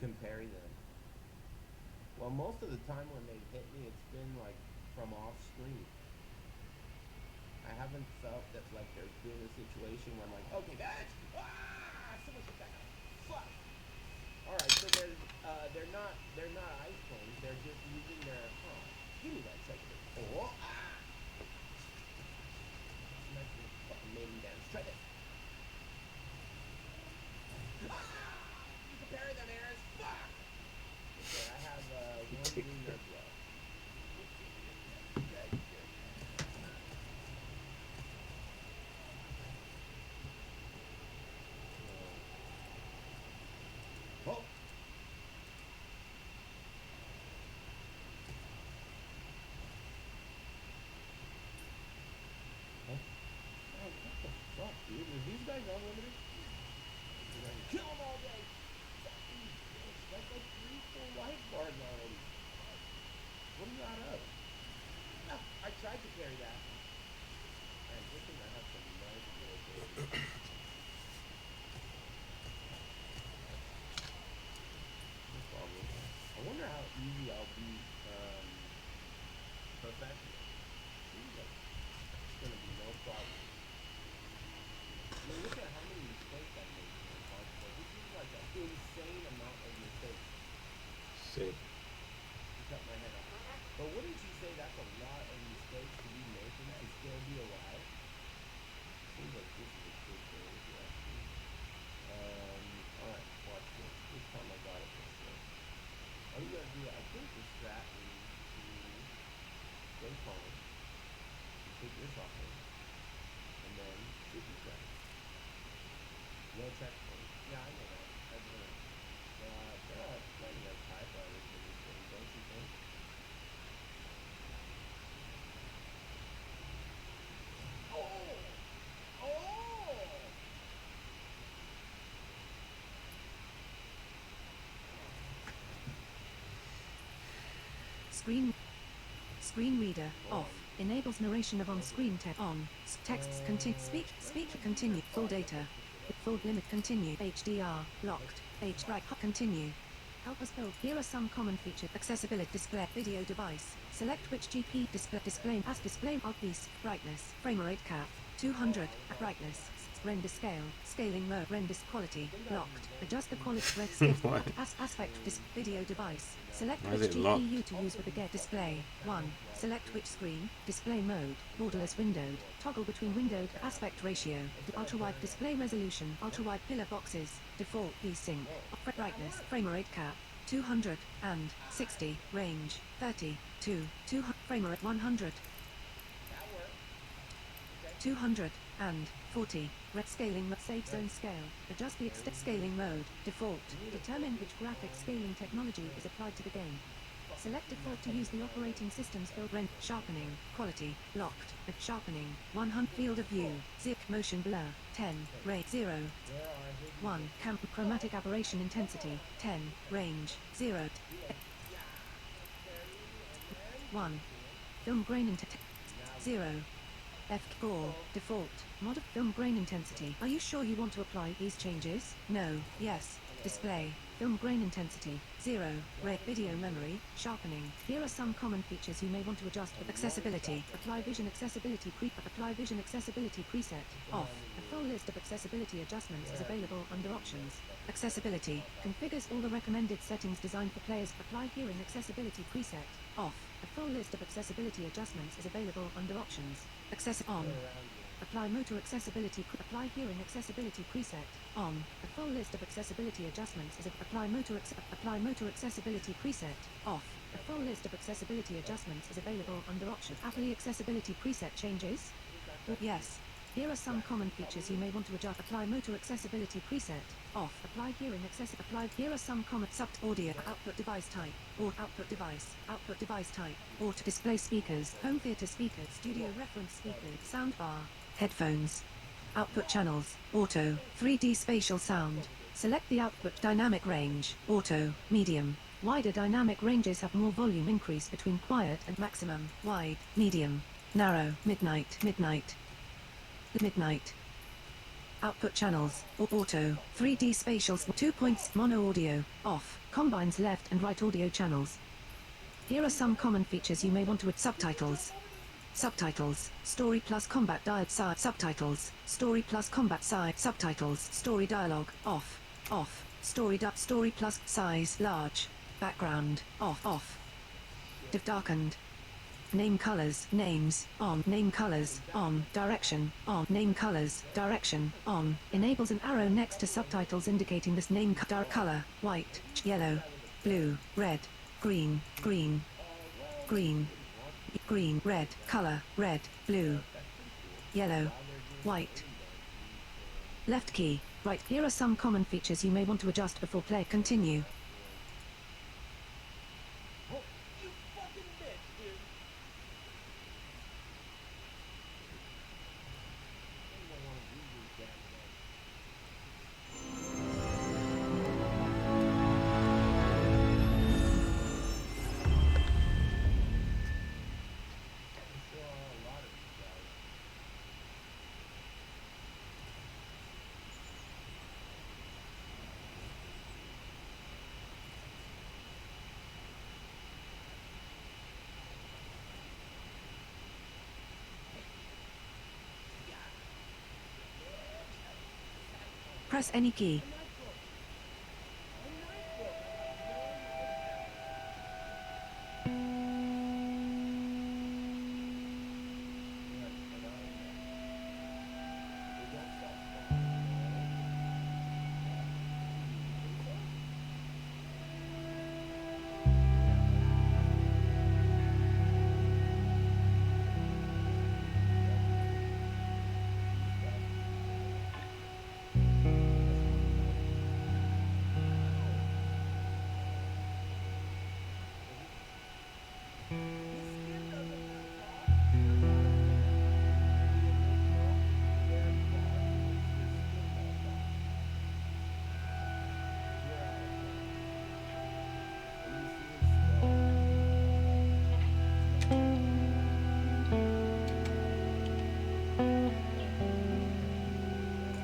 can parry them. Well, most of the time when they hit me, it's been like from off screen. I haven't felt that like there's been a situation where I'm like, okay, that's someone should back up. Fuck. All right, so they're not ice clones. They're just using their Give me that second. Smash the fucking maiden dance. Try this. You can parry them, Eris. Fuck. Okay, I have one green nerd block. Very good. Oh. Huh? Man, what the fuck, dude? Are these guys unlimited? Kill them all day. Fucking bitch. That's like 3 full life bars already. Fuck. What are you out of? Ah, I tried to carry that. Man, good thing I have some nice little abilities. No problem. I wonder how easy I'll beat professional. Seems like it's gonna be no problem. I mean, look at how many mistakes I'm making in hardcore. This is like an insane amount of mistakes. See. To cut my head off. But wouldn't you say that's a lot of mistakes to be making to still be alive? Seems like this is a good thing if you ask me. Alright, watch this. This time I got it for sure. All you gotta do, I think the strat is to stay calm, and take this off him, and then super strike. No checkpoint. Yeah, I know that. I've learned. But there are plenty of TIE fighters in this game, don't you think? Oh! Oh! Screen reader Hold off. on. Enables narration of Okay. on-screen text on. Texts continue. Speak continue. Full data. Full limit continue. HDR locked. H right continue. Help us build. Here are some common features. Accessibility display. Video device. Select which GP display as display of these. Brightness. Frame rate cap. 200. Brightness. Render scale. Scaling mode. Render quality. Locked. Adjust the quality. Red scale. What? Aspect. Video device. Select Why is which it locked? GPU to use with the get display. 1. Select which screen. Display mode. Borderless windowed. Toggle between windowed. Aspect ratio. Ultra-wide display resolution. Ultra-wide pillar boxes. Default VSync. Brightness. Frame rate cap. 260. Range. 30. 200. Frame rate 100. That worked. Okay. 240. Red scaling safe zone scale. Adjust the scaling mode. Default. Determine which graphics scaling technology is applied to the game. Select default to use the operating system's build rend sharpening quality locked at sharpening 100 field of view zip motion blur 10 rate 0 Where are his 1 camp chromatic aberration intensity 10 range 0 carry and then 1 kill him. film grain intensity Now we 0 F4 default mod of film grain intensity. Are you sure you want to apply these changes? No. Yes. Display film grain intensity 0 rate video memory sharpening. Here are some common features you may want to adjust with accessibility. Apply vision accessibility preset off. A full list of accessibility adjustments is available under options. Accessibility configures all the recommended settings designed for players. Apply hearing accessibility preset off. A full list of accessibility adjustments is available under options. Access on. Apply motor accessibility. Apply hearing accessibility preset on. A full list of accessibility adjustments is apply motor accessibility preset off. A full list of accessibility adjustments is available under options. Apply accessibility preset changes. Yes. Here are some common features you may want to adjust. Apply motor accessibility preset off. Apply hearing apply. Here are some common audio output device type or output device type or to display speakers, home theater speakers, studio reference speakers, soundbar, headphones. Output channels auto 3D spatial sound. Select the output dynamic range auto medium. Wider dynamic ranges have more volume increase between quiet and maximum. Wide, medium, narrow, midnight. Output channels, or auto, 3D spatials, 2 points, mono audio, off, combines left and right audio channels. Here are some common features you may want to with subtitles. Subtitles, story plus combat dialogue side, subtitles, story plus combat side, subtitles, story dialogue, off, story plus size, large, background, off, darkened. Name colors, names, on, name colors, on, direction, on, name colors, direction, on, enables an arrow next to subtitles indicating this name color, white, yellow, blue, red, green, green, red, color, red, blue, yellow, white. Left key, right. Here are some common features you may want to adjust before play. Continue. Press any key.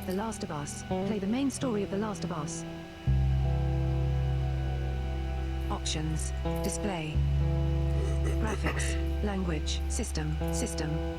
The Last of Us. Play the main story of The Last of Us. Options. Display. Graphics. Language. System.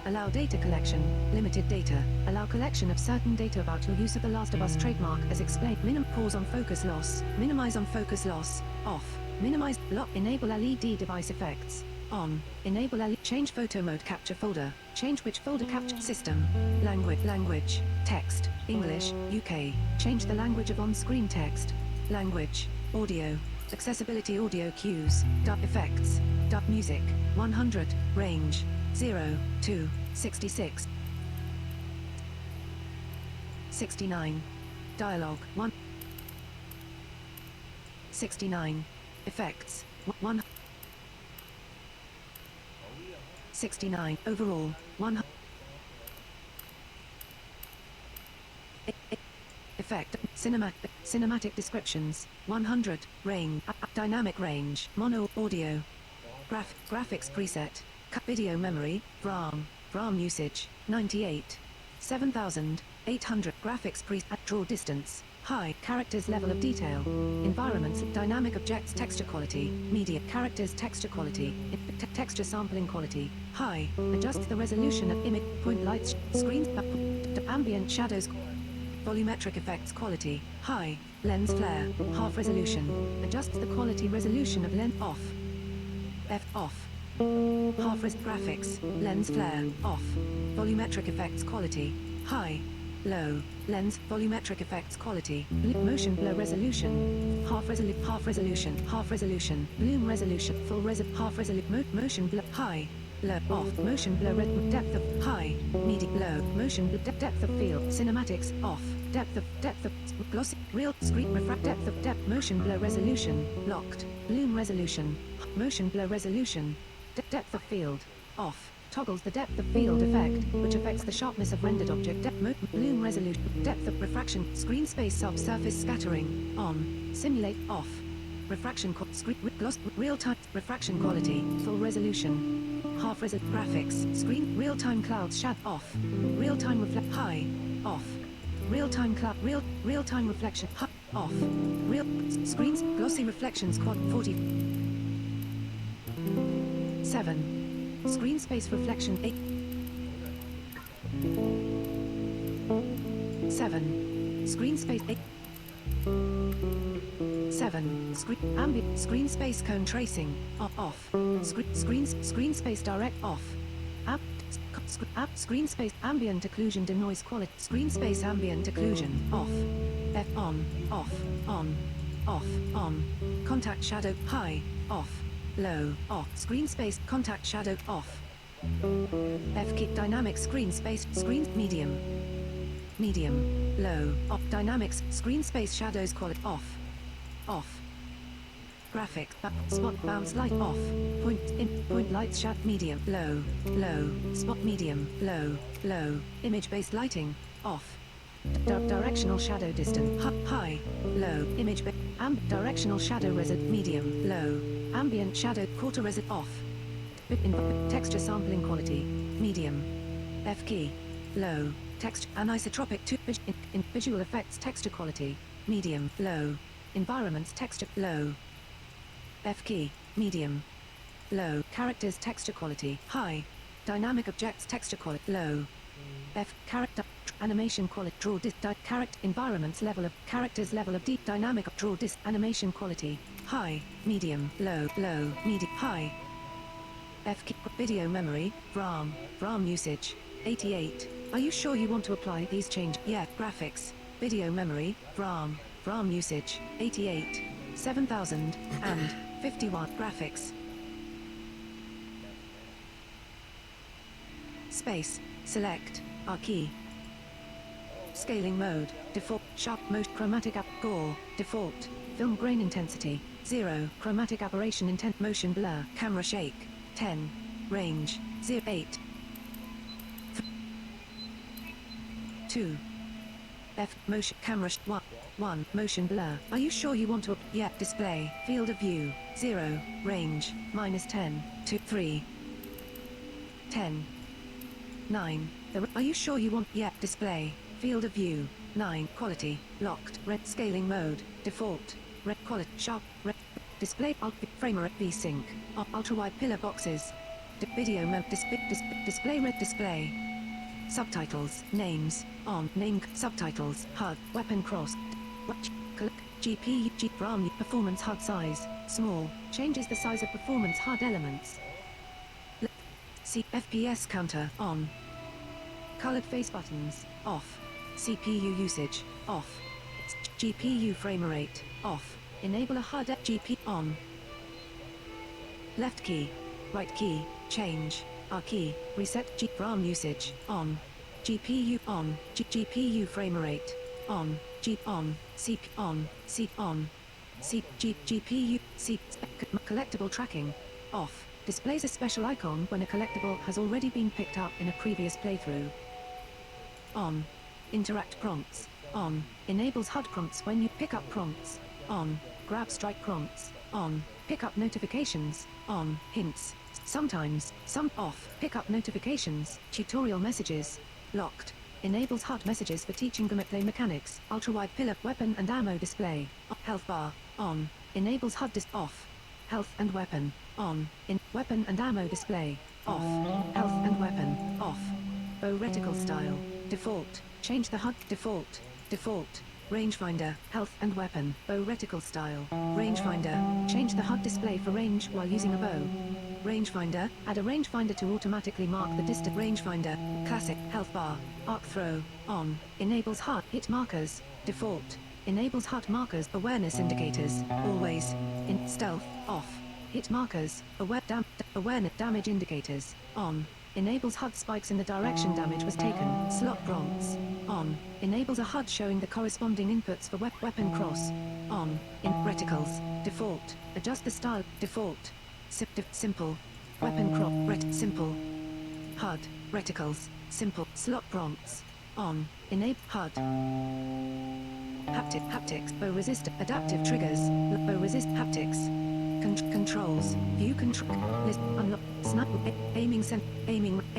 Allow data collection. Limited data. Allow collection of certain data about your use of The Last of Us trademark as explained. Pause on focus loss. Minimize on focus loss. Off. Minimize. Lock. Enable LED device effects. On. Enable LED. Change photo mode capture folder. Change which folder capture. System. Language. Text. English, UK. Change the language of on-screen text. Language. Audio. Accessibility audio cues. Effects. Music. 100. Range. 0 to 66. 69. Dialogue. 1. 69. Effects. 1. 69. Overall. 1. Effect. Cinematic descriptions. 100. Range. Dynamic range. Mono audio. Graphics preset. Video memory. VRAM usage. 98. 7800. Graphics preset. Draw distance. High. Characters level of detail. Environments. Dynamic objects texture quality. Media. Characters texture quality. Texture sampling quality. High. Adjusts the resolution of image. Point lights. Screens. Ambient shadows. Volumetric effects quality. High. Lens flare. Half resolution. Adjusts the quality resolution of lens. Off. Off. Half res graphics. Lens flare. Off. Volumetric effects quality. High. Low. Lens. Volumetric effects quality. Motion blur resolution. Half resolution. Bloom resolution. Full half resolution. Motion blur. High. Low. Off. Motion blur depth of high. Medium. Low. Motion blur depth of field. Cinematics. Off. Depth of glossy. Real screen refract. Depth. Motion blur resolution. Locked. Bloom resolution. Motion blur resolution. Depth of field. Off. Toggles the depth of field effect, which affects the sharpness of rendered object. Bloom resolution. Depth of refraction. Screen space subsurface scattering. On. Simulate. Off. Refraction. Screen. Gloss. Real-time. Refraction quality. Full resolution. Half graphics. Screen. Real-time clouds. Off. Real-time reflect. High. Off. Real-time cloud. Real-time reflection. Off. Real screens. Glossy reflections. Quad 47. Screen space reflection 8. 7. Screen space 8. 7. Screen space cone tracing off. Screen space direct off. Screen space ambient occlusion denoise quality. Screen space ambient occlusion off. F on off on off on. Contact shadow high off low off. Screen space contact shadow off. F key dynamic screen space screen medium low off. Dynamics screen space shadows quality off graphic spot bounce light off. Point lights shut medium low spot medium low image based lighting off. Directional shadow distance high low image directional shadow resid medium low ambient shadow quarter resid off. Texture sampling quality medium. F key low text anisotropic to in visual effects texture quality medium low environments texture low. F key medium low characters texture quality high dynamic objects texture quality low. F character animation quality draw character environments level of characters level of deep dynamic draw animation quality high medium low medium high. F key video memory RAM usage 88. Are you sure you want to apply these changes? Yeah. Graphics video memory RAM usage 88 7051 graphics space select R key scaling mode default sharp mode chromatic gore default film grain intensity 0 chromatic aberration intent motion blur camera shake 10 range 08 2 F motion camera 1 motion blur. Are you sure you want to display field of view 0 range -10 to 3 10 9 are you sure you want display field of view 9 quality locked red scaling mode default red quality sharp red display frame rate v-sync ultra wide pillar boxes video mode display red display subtitles names on name subtitles HUD weapon cross GPU RAM performance HUD size small changes the size of performance HUD elements. See FPS counter on colored face buttons off CPU usage off GPU frame rate off enable a HUD GP on left key right key change R key reset RAM usage on GPU on GPU frame rate on G on C on C on C G GPU C collectible tracking off displays a special icon when a collectible has already been picked up in a previous playthrough. On interact prompts on enables HUD prompts when you pick up prompts on grab strike prompts on pick up notifications on hints sometimes some off pick up notifications tutorial messages locked enables HUD messages for teaching gameplay mechanics. Ultra-wide pillar weapon and ammo display. Health bar on enables HUD off. Health and weapon on in weapon and ammo display off. Health and weapon off. Bow reticle style default. Change the HUD default. Rangefinder health and weapon bow reticle style. Rangefinder change the HUD display for range while using a bow. Rangefinder add a rangefinder to automatically mark the distant. Rangefinder classic health bar arc throw on enables HUD hit markers default enables HUD markers awareness indicators always in stealth off hit markers awareness damage indicators on enables HUD spikes in the direction damage was taken. Slot prompts on enables a HUD showing the corresponding inputs for weapon cross on in reticles default adjust the style default simple weapon crop simple HUD reticles simple slot prompts on enable HUD haptics bow resist adaptive triggers bow resist haptics controls view control list unlock snap aiming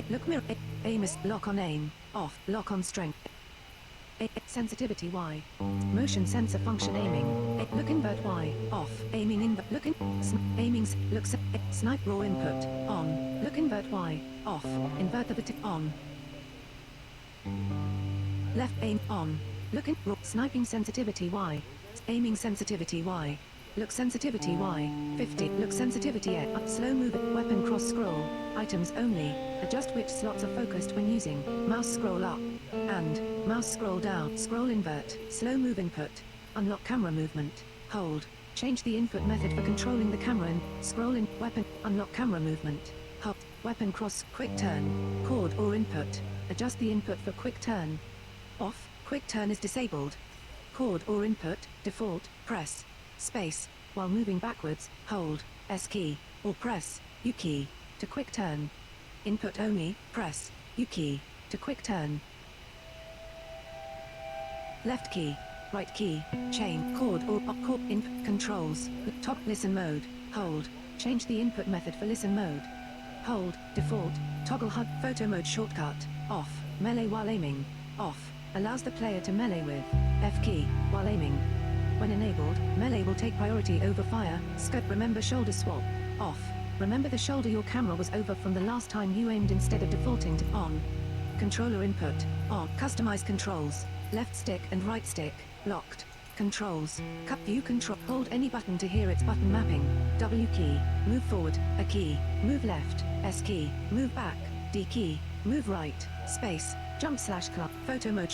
look mirror aim is lock on aim off lock on strength Sensitivity Y. Motion sensor function aiming. Look invert Y. Off. Aiming in look in. Aiming look snipe raw input. On. Look invert Y. Off. Invert the on. Left aim on. Look in raw sniping sensitivity Y. Aiming sensitivity Y. Look sensitivity Y. 50. Look sensitivity X. Slow move. Weapon cross scroll. Items only. Adjust which slots are focused when using. Mouse scroll up. And. Mouse scroll down. Scroll invert. Slow move input. Unlock camera movement. Hold. Change the input method for controlling the camera in. Scroll in. Weapon. Unlock camera movement. Hold. Weapon cross. Quick turn. Chord or input. Adjust the input for quick turn. Off. Quick turn is disabled. Chord or input. Default. Press. Space. While moving backwards, hold S key, or press U key, to quick turn. Input only, press U key, to quick turn. Left key, right key, chain, chord or chord input controls, top listen mode, hold, change the input method for listen mode. Hold, default, toggle HUD, photo mode shortcut, off, melee while aiming, off, allows the player to melee with F key, while aiming. When enabled, melee will take priority over fire. Scope. Remember shoulder swap. Off. Remember the shoulder your camera was over from the last time you aimed instead of defaulting to on. Controller input. On. Customize controls. Left stick and right stick. Locked. Controls. Cut view control. Hold any button to hear its button mapping. W key. Move forward. A key. Move left. S key. Move back. D key. Move right. Space. Jump slash club. Photo mode.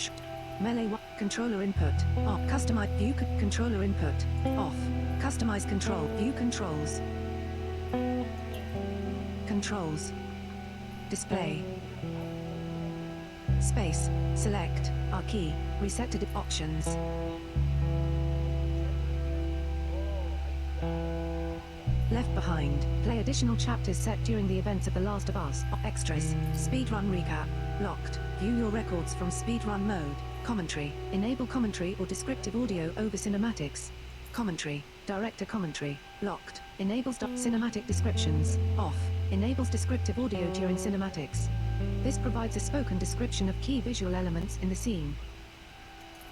Melee controller input. Off. Customize view controller input. Off. Customize control view controls. Controls. Display. Space. Select. R key. Reset to options. Left behind. Play additional chapters set during the events of The Last of Us. Extras. Speedrun recap. Locked. View your records from speedrun mode. Commentary. Enable commentary or descriptive audio over cinematics. Commentary. Director commentary. Locked. Enables cinematic descriptions. Off. Enables descriptive audio during cinematics. This provides a spoken description of key visual elements in the scene.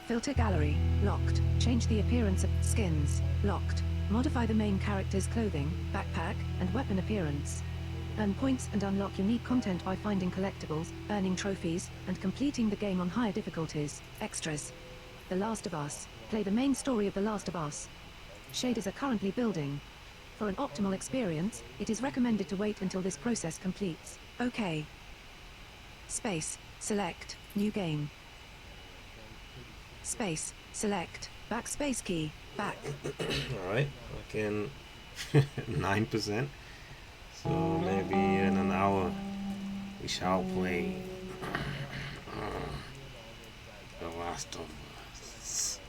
Filter gallery. Locked. Change the appearance of skins. Locked. Modify the main character's clothing, backpack, and weapon appearance. Earn points and unlock unique content by finding collectibles, earning trophies, and completing the game on higher difficulties. Extras. The Last of Us. Play the main story of The Last of Us. Shaders are currently building. For an optimal experience, it is recommended to wait until this process completes. OK. Space. Select. New game. Space. Select. Backspace key. Back. Alright, fucking 9%. So maybe in an hour we shall play The Last of Us.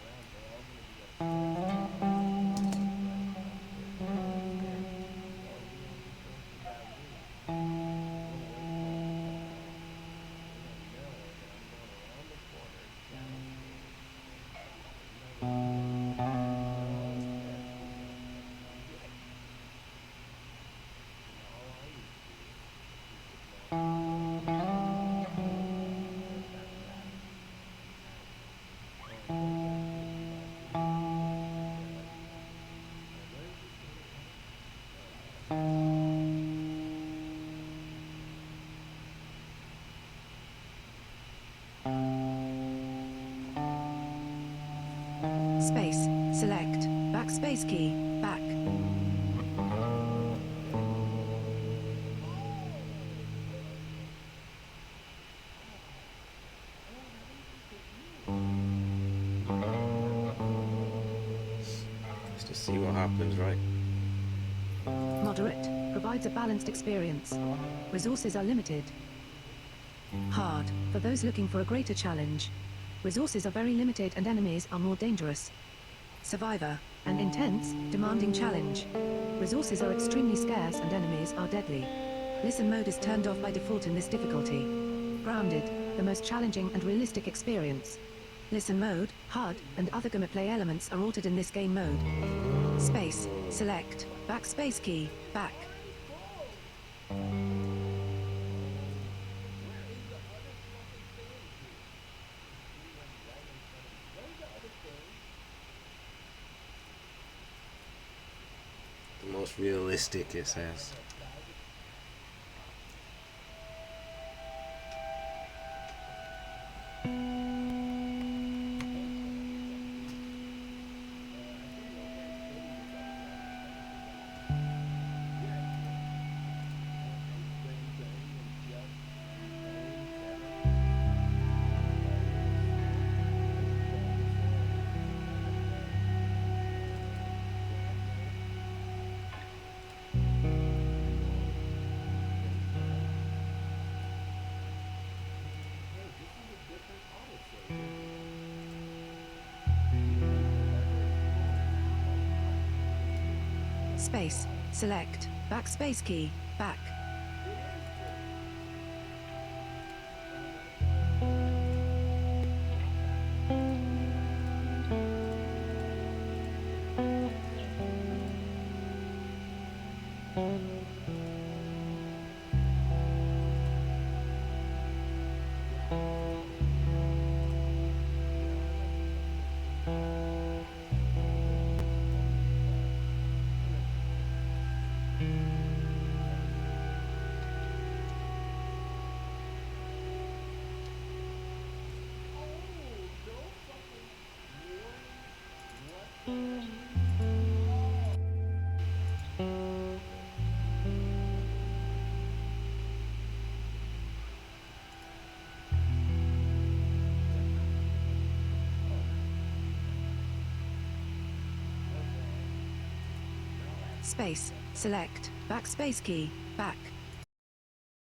Space. Select. Backspace key. Back. Let's just see what happens, right? Moderate. Provides a balanced experience. Resources are limited. Hard. For those looking for a greater challenge. Resources are very limited and enemies are more dangerous. Survivor. An intense, demanding challenge. Resources are extremely scarce and enemies are deadly. Listen mode is turned off by default in this difficulty. Grounded. The most challenging and realistic experience. Listen mode, HUD, and other gameplay elements are altered in this game mode. Space. Select. Backspace key. Back. most realistic, it says. Space. Select. Backspace key. Back. Space. Select. Backspace key. Back.